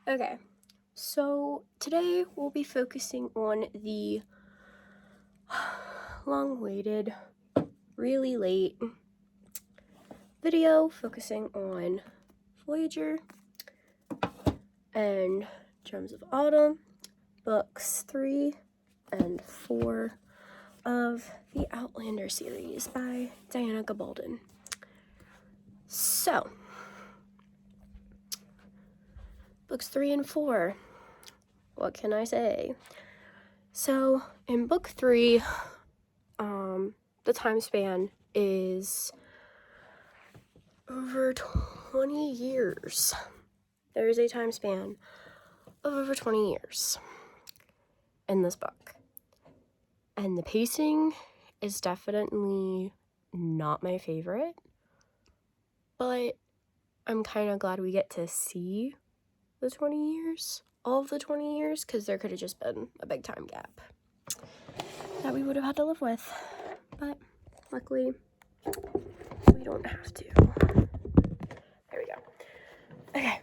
Okay, so today we'll be focusing on the long-awaited, really late video focusing on Voyager and Gems of Autumn, books 3 and 4 of the Outlander series by Diana Gabaldon. So, books 3 and 4, what can I say? So, in book 3, the time span is over 20 years. There is a time span of over 20 years in this book. And the pacing is definitely not my favorite, but I'm kind of glad we get to see the 20 years, all of the 20 years, because there could have just been a big time gap that we would have had to live with. But luckily, we don't have to. There we go. Okay,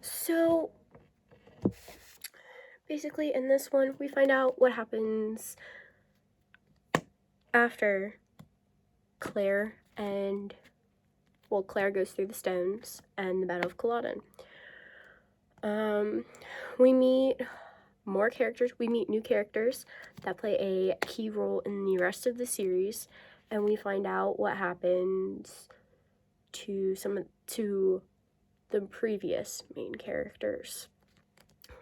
so basically in this one, we find out what happens after Claire goes through the stones and the Battle of Culloden. We meet more characters. We meet new characters that play a key role in the rest of the series, and we find out what happens to the previous main characters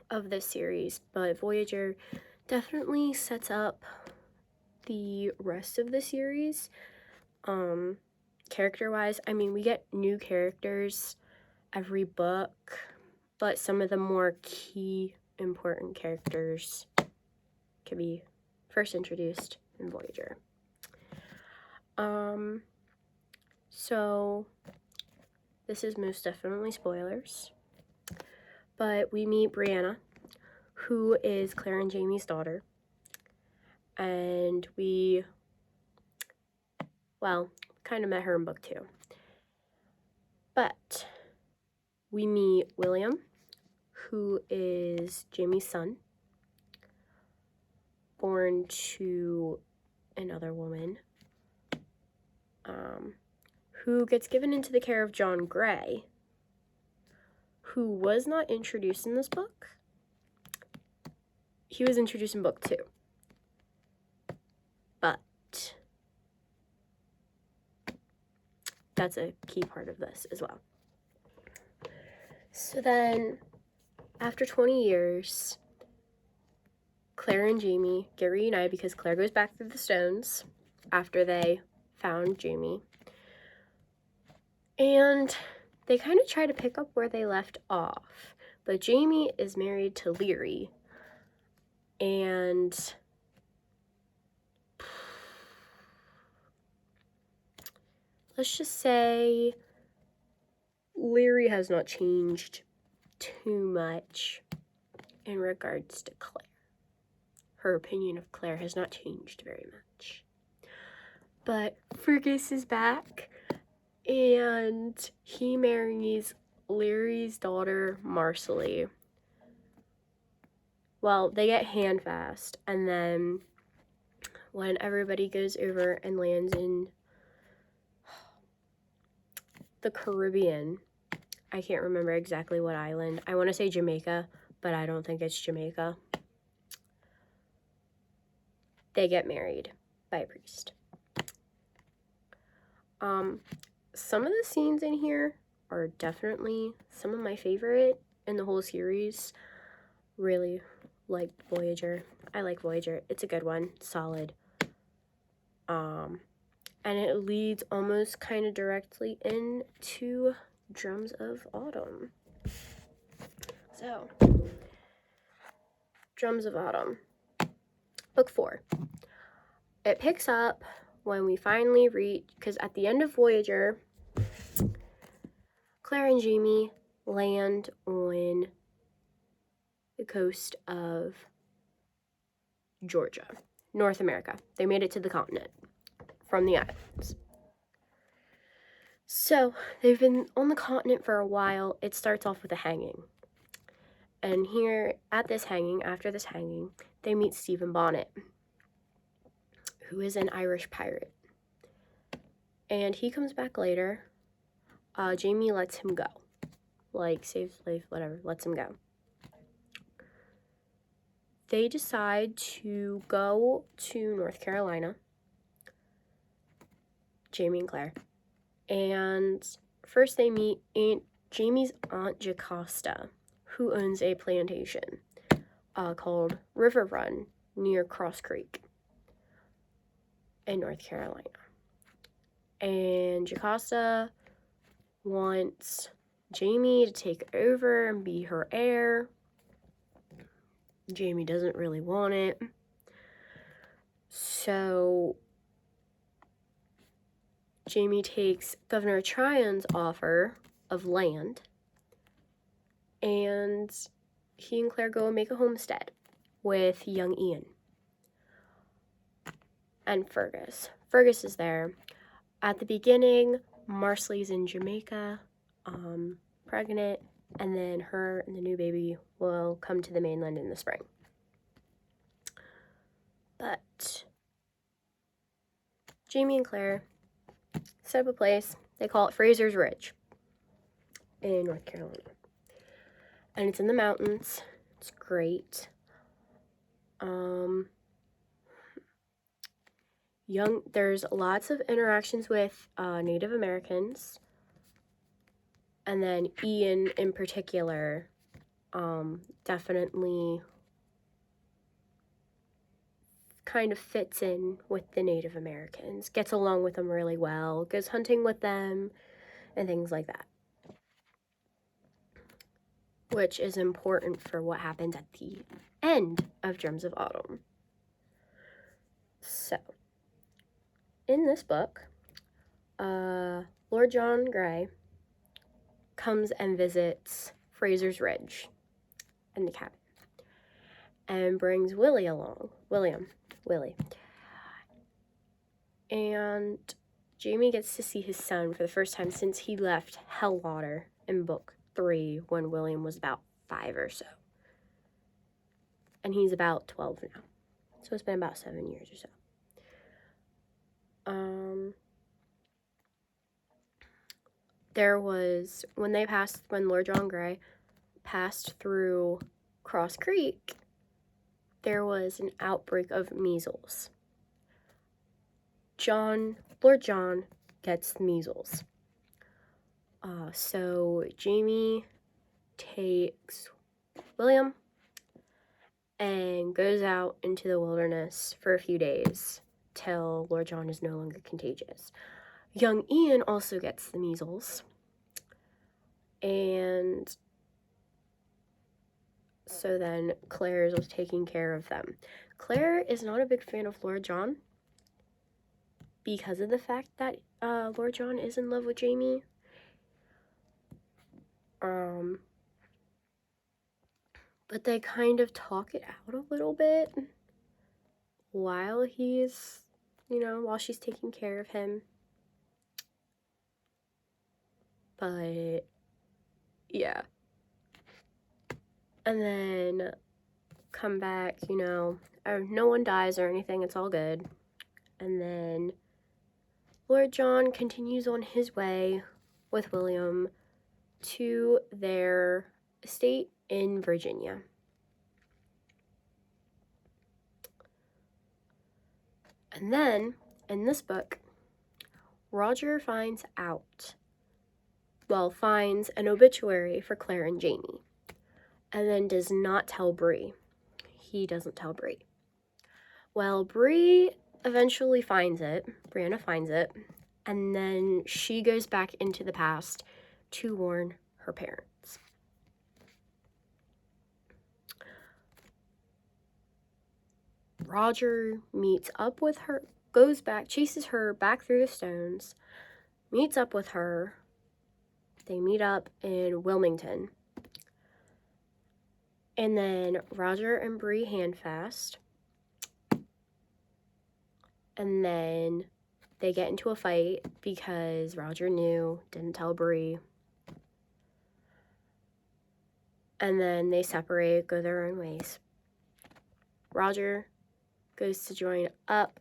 of this series. But Voyager definitely sets up the rest of the series. Character-wise, I mean, we get new characters every book, but some of the more key important characters can be first introduced in Voyager. So this is most definitely spoilers, but we meet Brianna, who is Claire and Jamie's daughter, and we kind of met her in book 2. But we meet William, who is Jamie's son, born to another woman, who gets given into the care of John Grey, who was not introduced in this book. He was introduced in book 2. But that's a key part of this as well. So then, after 20 years, Claire and Jamie get reunited because Claire goes back through the stones after they found Jamie. And they kind of try to pick up where they left off. But Jamie is married to Leary. And let's just say Leary has not changed too much in regards to Claire. Her opinion of Claire has not changed very much. But Fergus is back, and he marries Leary's daughter, Marcelly. Well, they get handfast, and then when everybody goes over and lands in the Caribbean, I can't remember exactly what island. I want to say Jamaica, but I don't think it's Jamaica. They get married by a priest. Some of the scenes in here are definitely some of my favorite in the whole series. Really like Voyager. I like Voyager. It's a good one. Solid. And it leads almost kind of directly into Drums of Autumn. So, Drums of Autumn. Book 4. It picks up when we finally reach, because at the end of Voyager, Claire and Jamie land on the coast of Georgia, North America. They made it to the continent from the islands. So they've been on the continent for a while. It starts off with a hanging. And here, at this hanging, after this hanging, they meet Stephen Bonnet, who is an Irish pirate. And he comes back later. Jamie lets him go. Like, saves life, whatever, lets him go. They decide to go to North Carolina, Jamie and Claire. And first they meet Jamie's Aunt Jocasta, who owns a plantation called River Run near Cross Creek in North Carolina. And Jocasta wants Jamie to take over and be her heir. Jamie doesn't really want it. So Jamie takes Governor Tryon's offer of land, and he and Claire go and make a homestead with young Ian and Fergus. Fergus is there. At the beginning, Marsley's in Jamaica, pregnant, and then her and the new baby will come to the mainland in the spring. But Jamie and Claire set up a place. They call it Fraser's Ridge in North Carolina. And it's in the mountains. It's great. There's lots of interactions with Native Americans. And then Ian in particular definitely kind of fits in with the Native Americans, gets along with them really well, goes hunting with them, and things like that. Which is important for what happens at the end of Drums of Autumn. So, in this book, Lord John Grey comes and visits Fraser's Ridge in the cabin and brings Willie along. Willie. And Jamie gets to see his son for the first time since he left Hellwater in book 3 when William was about 5 or so. And he's about 12 now. So it's been about 7 years or so. There was, when Lord John Grey passed through Cross Creek, there was an outbreak of measles. Lord John gets the measles. So Jamie takes William and goes out into the wilderness for a few days till Lord John is no longer contagious. Young Ian also gets the measles, and so then Claire is taking care of them. Claire is not a big fan of Lord John because of the fact that Lord John is in love with Jamie. But they kind of talk it out a little bit while while she's taking care of him. But, yeah. And then come back, no one dies or anything, it's all good. And then Lord John continues on his way with William to their estate in Virginia. And then, in this book, Roger finds an obituary for Claire and Jamie, and then does not tell Bree. He doesn't tell Bree. Well, Brianna finds it, and then she goes back into the past to warn her parents. Roger meets up with her, chases her back through the stones, meets up with her. They meet up in Wilmington. And then Roger and Bree handfast. And then they get into a fight because Roger didn't tell Bree. And then they separate, go their own ways. Roger goes to join up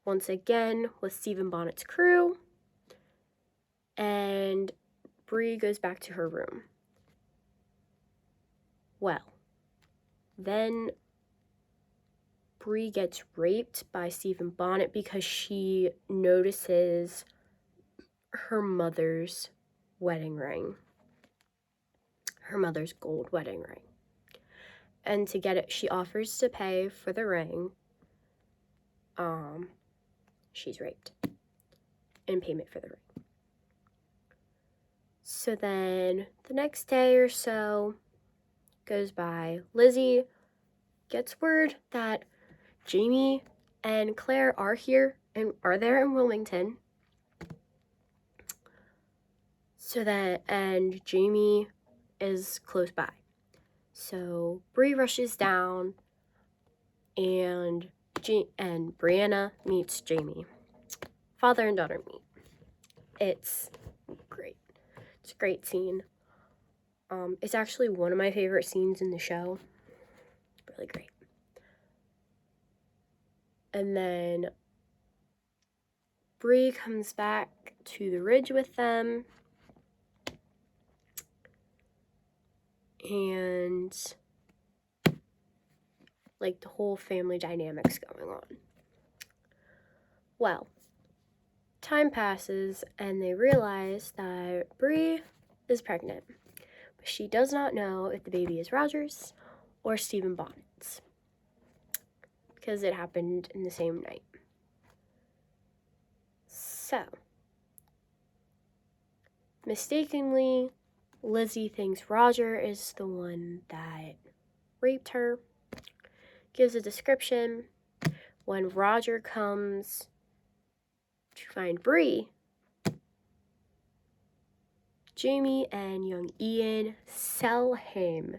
once again with Stephen Bonnet's crew. And Bree goes back to her room. Well, then Bree gets raped by Stephen Bonnet because she notices her mother's wedding ring. Her mother's gold wedding ring. And to get it, she offers to pay for the ring. She's raped in payment for the ring. So then the next day or so goes by. Lizzie gets word that Jamie and Claire are here and are there in Wilmington. And Jamie is close by. So Bree rushes down and Brianna meets Jamie. Father and daughter meet. It's great. It's a great scene. It's actually one of my favorite scenes in the show. Really great. And then Bree comes back to the ridge with them. And like the whole family dynamic's going on. Well, time passes and they realize that Bree is pregnant. But she does not know if the baby is Roger's or Stephen Bonnet's. Because it happened in the same night. So, mistakenly, Lizzie thinks Roger is the one that raped her. Gives a description. When Roger comes to find Bree, Jamie and young Ian sell him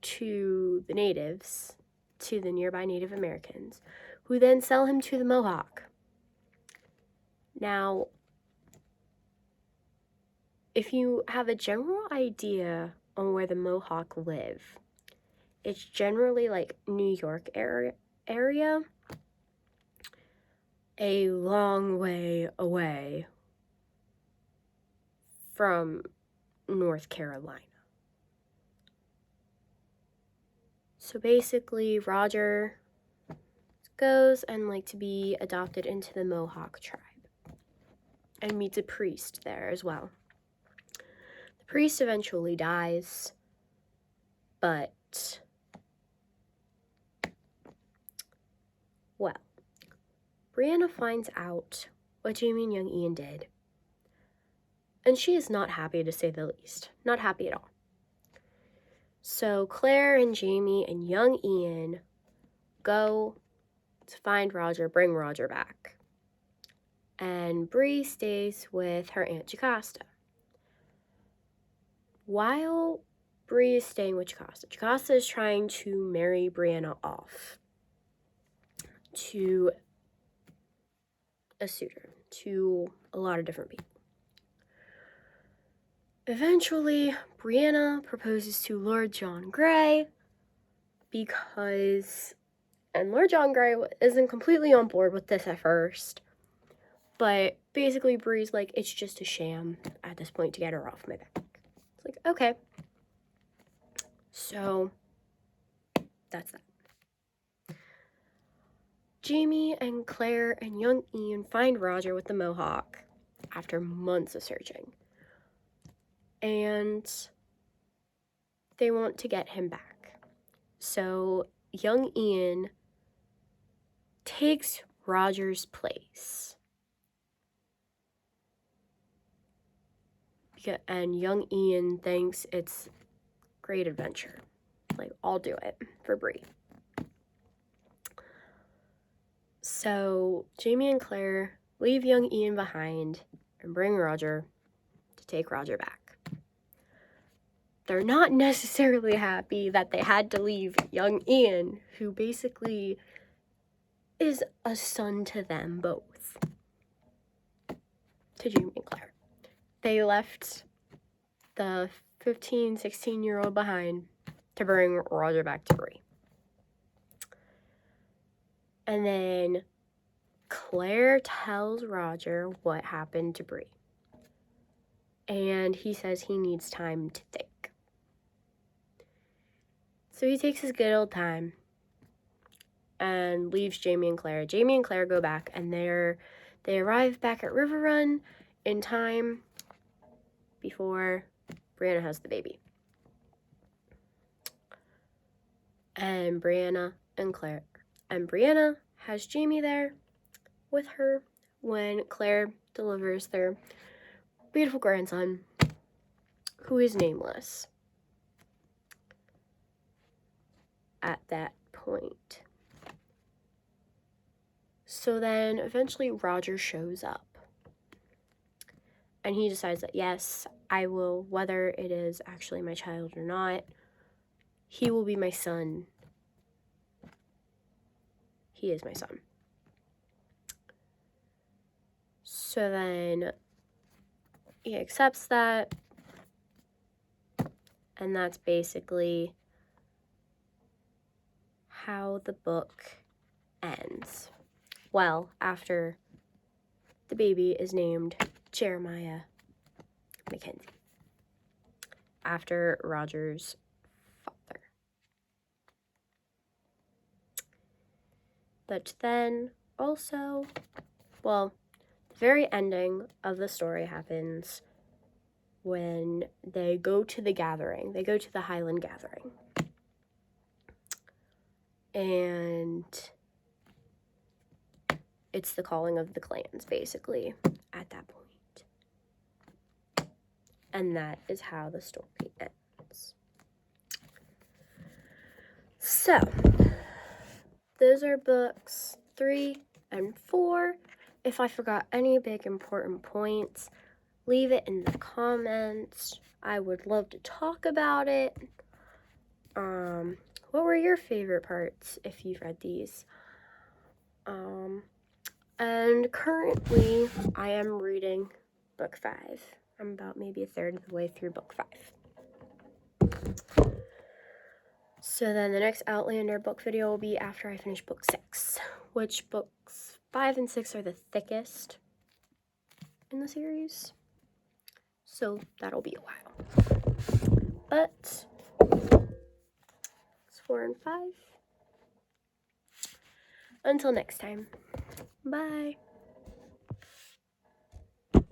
to the natives, to the nearby Native Americans, who then sell him to the Mohawk. Now, if you have a general idea on where the Mohawk live, it's generally like New York area, a long way away from North Carolina. So basically, Roger goes and to be adopted into the Mohawk tribe and meets a priest there as well. The priest eventually dies, but well, Brianna finds out what Jamie and young Ian did, and she is not happy, to say the least. Not happy at all. So Claire and Jamie and young Ian go to find Roger, bring Roger back. And Bree stays with her Aunt Jocasta. While Bree is staying with Jocasta, Jocasta is trying to marry Brianna off to a suitor, to a lot of different people. Eventually, Brianna proposes to Lord John Grey and Lord John Grey isn't completely on board with this at first, but basically Bree's like, it's just a sham at this point to get her off my back. It's like, okay. So, that's that. Jamie and Claire and young Ian find Roger with the Mohawk after months of searching. And they want to get him back. So, young Ian takes Roger's place. And young Ian thinks it's great adventure. Like, I'll do it for Bree. So, Jamie and Claire leave young Ian behind and bring Roger to take Roger back. They're not necessarily happy that they had to leave young Ian, who basically is a son to them both. To Jamie and Claire. They left the 15, 16-year-old behind to bring Roger back to Bree. And then Claire tells Roger what happened to Bree. And he says he needs time to think. So he takes his good old time and leaves Jamie and Claire. Jamie and Claire go back, and they arrive back at River Run in time before Brianna has the baby. And Brianna has Jamie there with her when Claire delivers their beautiful grandson, who is nameless at that point. So then eventually Roger shows up, and he decides that yes, I will, whether it is actually my child or not, he will be my son. He is my son. So then he accepts that, and that's basically how the book ends. Well, after the baby is named Jeremiah Mackenzie, after Roger's father. But then also, well, the very ending of the story happens when they go to the gathering. They go to the Highland Gathering. And it's the calling of the clans, basically, at that point. And that is how the story ends. So, those are books 3 and 4. If I forgot any big important points, leave it in the comments. I would love to talk about it. What were your favorite parts if you've read these? And currently I am reading book 5. I'm about maybe a third of the way through book 5. So then the next Outlander book video will be after I finish book 6, which books 5 and 6 are the thickest in the series. So that'll be a while. But it's 4 and 5. Until next time. Bye.